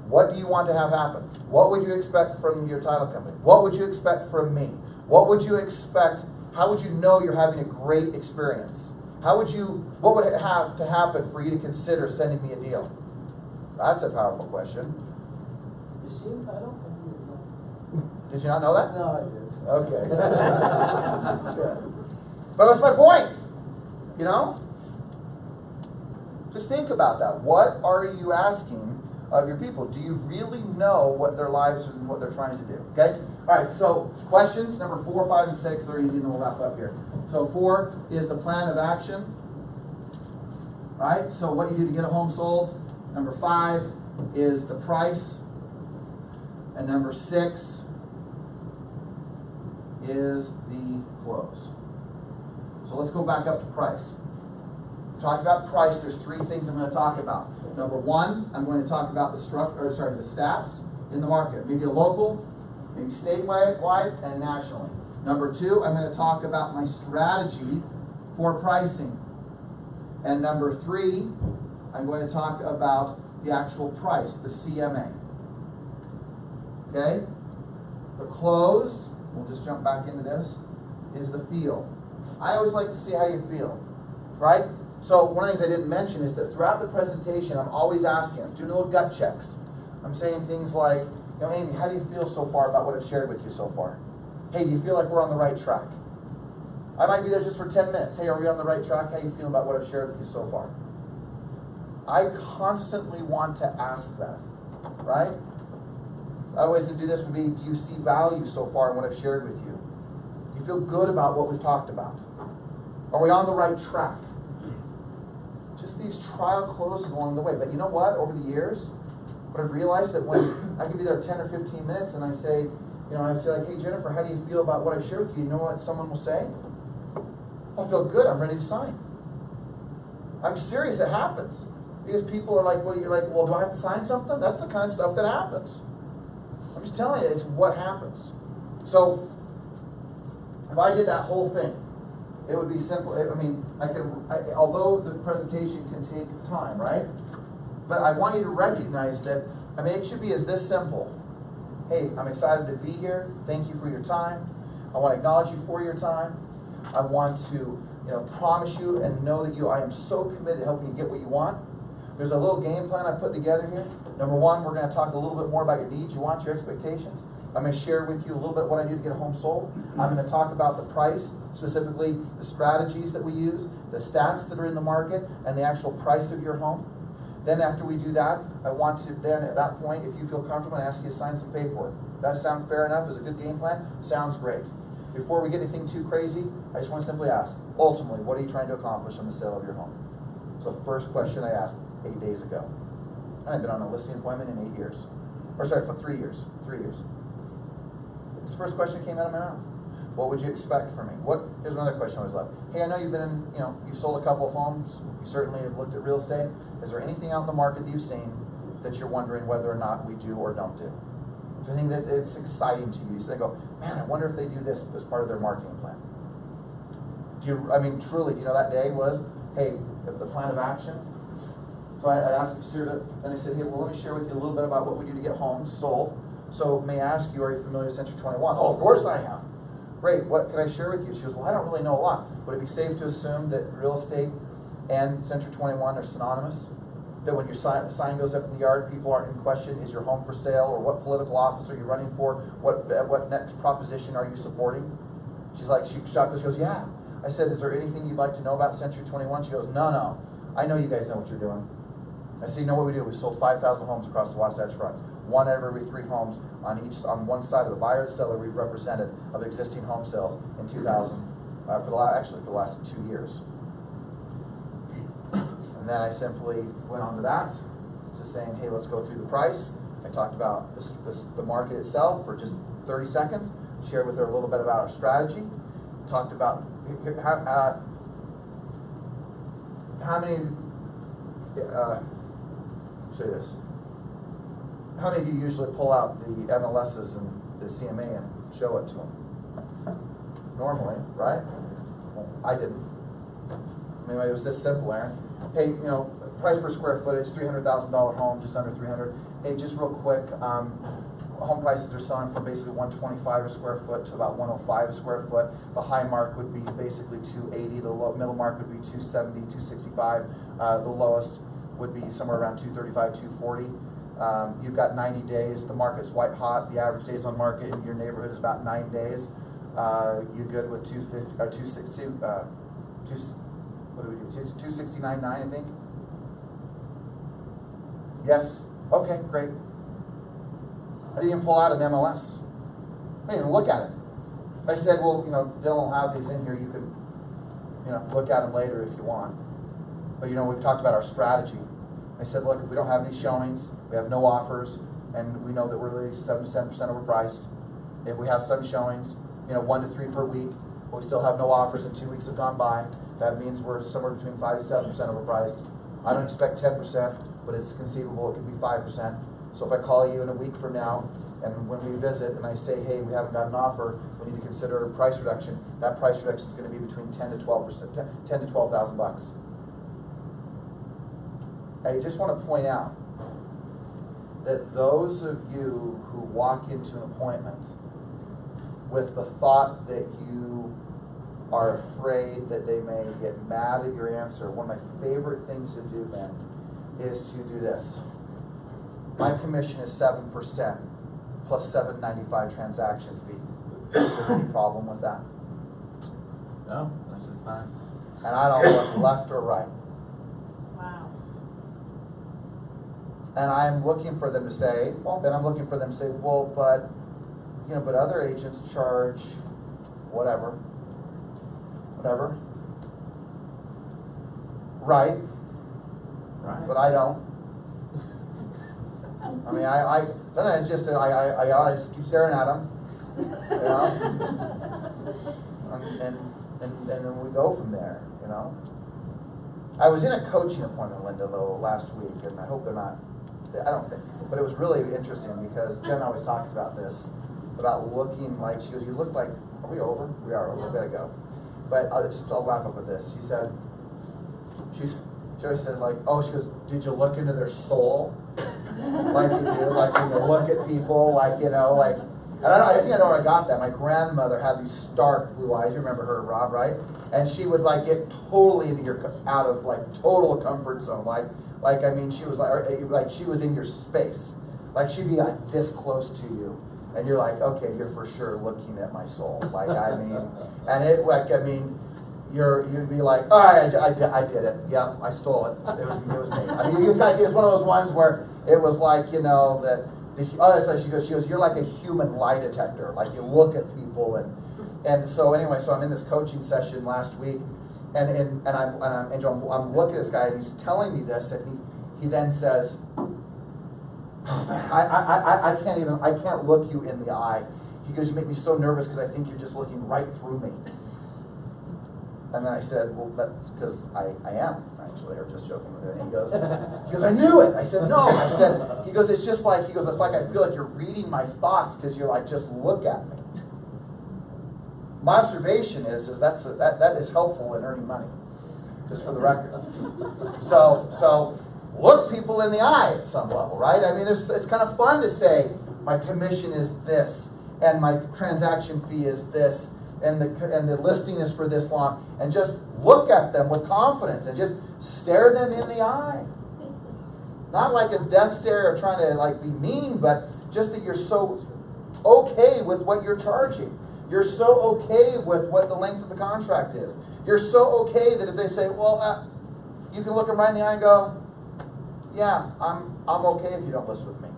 What do you want to have happen? What would you expect from your title company? What would you expect from me? What would you expect? How would you know you're having a great experience? What would it have to happen for you to consider sending me a deal? That's a powerful question. Is she entitled? Did you not know that? No, I did. Okay. But that's my point. You know? Just think about that. What are you asking of your people? Do you really know what their lives and what they're trying to do? Okay? Alright, so questions, number 4, 5, and 6, they're easy and then we'll wrap up here. So 4 is the plan of action. Right? So what you do to get a home sold. Number 5 is the price. And number 6 is the close. So let's go back up to price. Talk about price, there's 3 things I'm going to talk about. Number 1, I'm going to talk about the stats in the market. Maybe a local, maybe statewide, and nationally. Number 2, I'm going to talk about my strategy for pricing. And number 3, I'm going to talk about the actual price, the CMA. Okay? The close, we'll just jump back into this, is the feel. I always like to see how you feel, right? So one of the things I didn't mention is that throughout the presentation, I'm always asking, I'm doing little gut checks. I'm saying things like, you know, Amy, how do you feel so far about what I've shared with you so far? Hey, do you feel like we're on the right track? I might be there just for 10 minutes. Hey, are we on the right track? How do you feel about what I've shared with you so far? I constantly want to ask that, right? Other ways to do this would be, do you see value so far in what I've shared with you? Do you feel good about what we've talked about? Are we on the right track? Just these trial closes along the way. But you know what? Over the years, what I've realized that when I can be there 10 or 15 minutes and I say, you know, I say like, hey Jennifer, how do you feel about what I've shared with you? You know what someone will say? I feel good, I'm ready to sign. I'm serious, it happens. Because people are like, well, you're like, well, do I have to sign something? That's the kind of stuff that happens. I'm just telling you, it's what happens. So, if I did that whole thing, it would be simple. I mean, although the presentation can take time, right? But I want you to recognize that, I mean, it should be as this simple. Hey, I'm excited to be here. Thank you for your time. I want to acknowledge you for your time. I want to, you know, promise you and know that I am so committed to helping you get what you want. There's a little game plan I put together here. Number 1, we're going to talk a little bit more about your needs, your wants, your expectations. I'm going to share with you a little bit what I do to get a home sold. I'm going to talk about the price, specifically the strategies that we use, the stats that are in the market, and the actual price of your home. Then after we do that, I want to then at that point, if you feel comfortable, ask you to sign some paperwork. That sound fair enough? Is a good game plan? Sounds great. Before we get anything too crazy, I just want to simply ask, ultimately, what are you trying to accomplish on the sale of your home? So the first question I asked 8 days ago. And I've been on a listing appointment in 8 years. Or sorry, for 3 years. 3 years. This first question came out of my mouth. What would you expect from me? Here's another question I always love. Hey, I know you've been in, you know, you've sold a couple of homes. You certainly have looked at real estate. Is there anything out in the market that you've seen that you're wondering whether or not we do or don't do? Do you think that it's exciting to you? So they go, man, I wonder if they do this as part of their marketing plan. Truly, do you know that day was, hey, the plan of action? So I asked him, and I said, hey, well, let me share with you a little bit about what we do to get homes sold. So may I ask you, are you familiar with Century 21? Oh, of course I am. Great, what can I share with you? She goes, well, I don't really know a lot. Would it be safe to assume that real estate and Century 21 are synonymous? That when your sign goes up in the yard, people aren't in question, is your home for sale, or what political office are you running for? What next proposition are you supporting? She's like, she shocked, she goes, yeah. I said, is there anything you'd like to know about Century 21? She goes, no. I know you guys know what you're doing. I said, you know what we do? We sold 5,000 homes across the Wasatch Front. 1 out of every 3 homes on one side of the buyer and seller we've represented of existing home sales in 2000, for the last 2 years. And And then I simply went on to that, just saying, hey, let's go through the price. I talked about the market itself for just 30 seconds, shared with her a little bit about our strategy, talked about how many, say this, how many of you usually pull out the MLSs and the CMA and show it to them? Normally, right? Well, I didn't. I mean, it was this simple, Aaron. Hey, you know, price per square footage, $300,000 home, just under 300. Hey, just real quick, home prices are selling from basically 125 a square foot to about 105 a square foot. The high mark would be basically 280. The middle mark would be 270, 265. The lowest would be somewhere around 235, 240. You've got 90 days. The market's white hot. The average days on market in your neighborhood is about 9 days. You good with 250 or 260? What do we do? 269.9, I think. Yes. Okay, great. I didn't even pull out an MLS. I didn't even look at it. I said, well, you know, Dylan will have these in here. You can, you know, look at them later if you want. But, you know, we've talked about our strategy. I said, look, if we don't have any showings, we have no offers, and we know that we're really 7% overpriced. If we have some showings, you know, 1 to 3 per week, but we still have no offers and 2 weeks have gone by, that means we're somewhere between 5 to 7% overpriced. I don't expect 10%, but it's conceivable it could be 5%. So if I call you in a week from now, and when we visit and I say, hey, we haven't got an offer, we need to consider a price reduction, that price reduction is going to be between 10 to 12%, 10 to 12,000 bucks. I just want to point out that those of you who walk into an appointment with the thought that you are afraid that they may get mad at your answer, one of my favorite things to do then is to do this. My commission is 7% plus $7.95 transaction fee. Is there any problem with that? No, that's just fine. And I don't look left or right. Wow. And I'm looking for them to say, well, then I'm looking for them to say, well, but, you know, but other agents charge whatever. Right. Right. But I don't. I mean, I sometimes just I just keep staring at them, you know, and then we go from there, you know. I was in a coaching appointment, Linda, though, last week, and I hope they're not. I don't think, but it was really interesting because Jen always talks about this, about looking like, she goes, you look like, are we over? We are over, we better go. But I'll wrap up with this. She said, she always says like, oh, she goes, did you look into their soul? Like you do, like when you look at people, like, you know, like, and I think I know where I got that. My grandmother had these stark blue eyes. You remember her, Rob, right? And she would like get totally into your, out of like total comfort zone. Like I mean, she was like she was in your space. Like she'd be like this close to you. And you're like, okay, you're for sure looking at my soul. Like, I mean, and it, like, I mean, you'd be like, all right, I did it. Yeah, I stole it. It was me. I mean, it's one of those ones where it was like, you know, that, she goes, you're like a human lie detector. Like, you look at people, and so anyway, so I'm in this coaching session last week, and I'm looking at this guy, and he's telling me this, and he then says, I can't look you in the eye. He goes, you make me so nervous because I think you're just looking right through me. And then I said, well, that's because I am, actually, or just joking with it. And he goes, I knew it. I said, no. I said, he goes, it's just like, he goes, it's like I feel like you're reading my thoughts because you're like, just look at me. My observation is that is helpful in earning money, just for the record. So look people in the eye at some level, right? I mean, it's kind of fun to say, my commission is this, and my transaction fee is this, and the listing is for this long, and just look at them with confidence and just stare them in the eye. Not like a death stare or trying to like be mean, but just that you're so okay with what you're charging. You're so okay with what the length of the contract is. You're so okay that if they say, well, you can look them right in the eye and go, yeah, I'm okay if you don't list with me.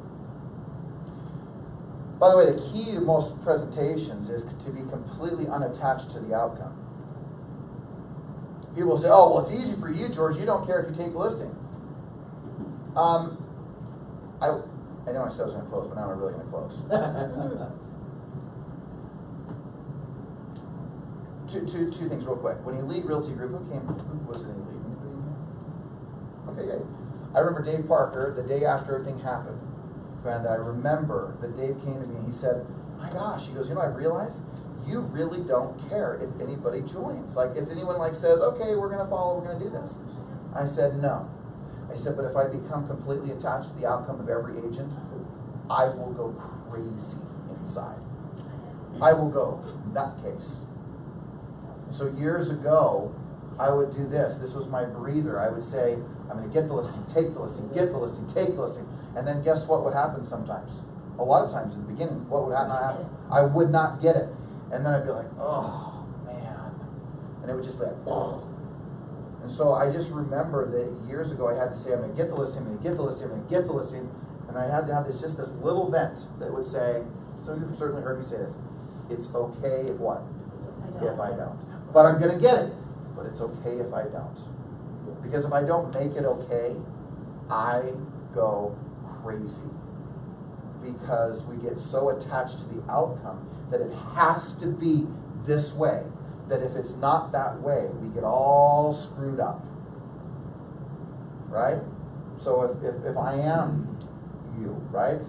By the way, the key to most presentations is to be completely unattached to the outcome. People will say, oh, well, it's easy for you, George, you don't care if you take a listing. I know I said I was gonna close, but now I'm really gonna close. Two things real quick. When Elite Realty Group, who was in Elite? Anybody in here? Okay, yeah. I remember Dave Parker, the day after everything happened, and I remember that Dave came to me and he said, my gosh, he goes, you know, I've realized you really don't care if anybody joins. Like, if anyone like says, okay, we're gonna follow, we're gonna do this. I said, no. I said, but if I become completely attached to the outcome of every agent, I will go crazy inside. I will go nutcase. So years ago, I would do this. This was my breather. I would say, I'm going to get the listing, take the listing, get the listing, take the listing. And then guess what would happen sometimes? A lot of times in the beginning, what would happen? I would not get it. And then I'd be like, oh, man. And it would just be like, oh. And so I just remember that years ago I had to say, I'm going to get the listing, I'm going to get the listing, I'm going to get the listing. And I had to have this, just this little vent that would say, so you've certainly heard me say this, it's okay if what? If I don't. But I'm going to get it. But it's okay if I don't. Because if I don't make it okay, I go crazy. Because we get so attached to the outcome that it has to be this way. That if it's not that way, we get all screwed up. Right? So if I am you, right?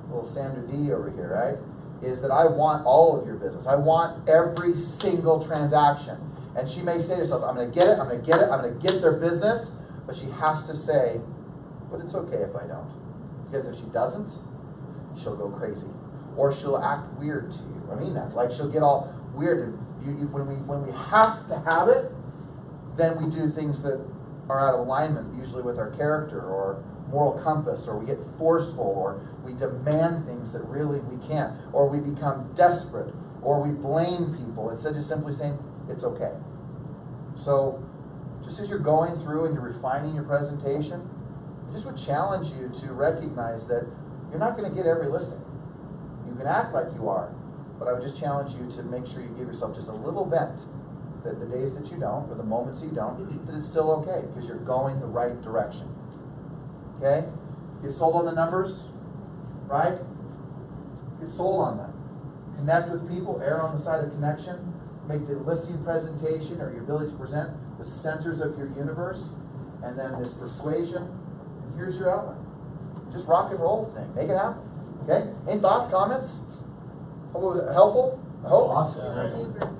Little Sandra D over here, right? Is that I want all of your business. I want every single transaction. And she may say to herself, I'm going to get it, I'm going to get it, I'm going to get their business. But she has to say, but it's okay if I don't. Because if she doesn't, she'll go crazy. Or she'll act weird to you. I mean that. Like she'll get all weird. When we have to have it, then we do things that are out of alignment, usually with our character or moral compass, or we get forceful, or we demand things that really we can't, or we become desperate, or we blame people instead of simply saying, it's okay. So, just as you're going through and you're refining your presentation, I just would challenge you to recognize that you're not going to get every listing. You can act like you are, but I would just challenge you to make sure you give yourself just a little vent, that the days that you don't, or the moments you don't, that it's still okay, because you're going the right direction. Okay? Get sold on the numbers, right? Get sold on them. Connect with people, err on the side of connection. Make the listing presentation or your ability to present the centers of your universe, and then this persuasion. And here's your outline. Just rock and roll the thing. Make it happen. Okay? Any thoughts, comments? Hope it was helpful? I hope. Awesome.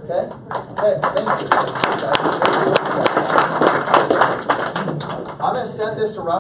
Okay? Okay, thank you. I'm going to send this to Rob.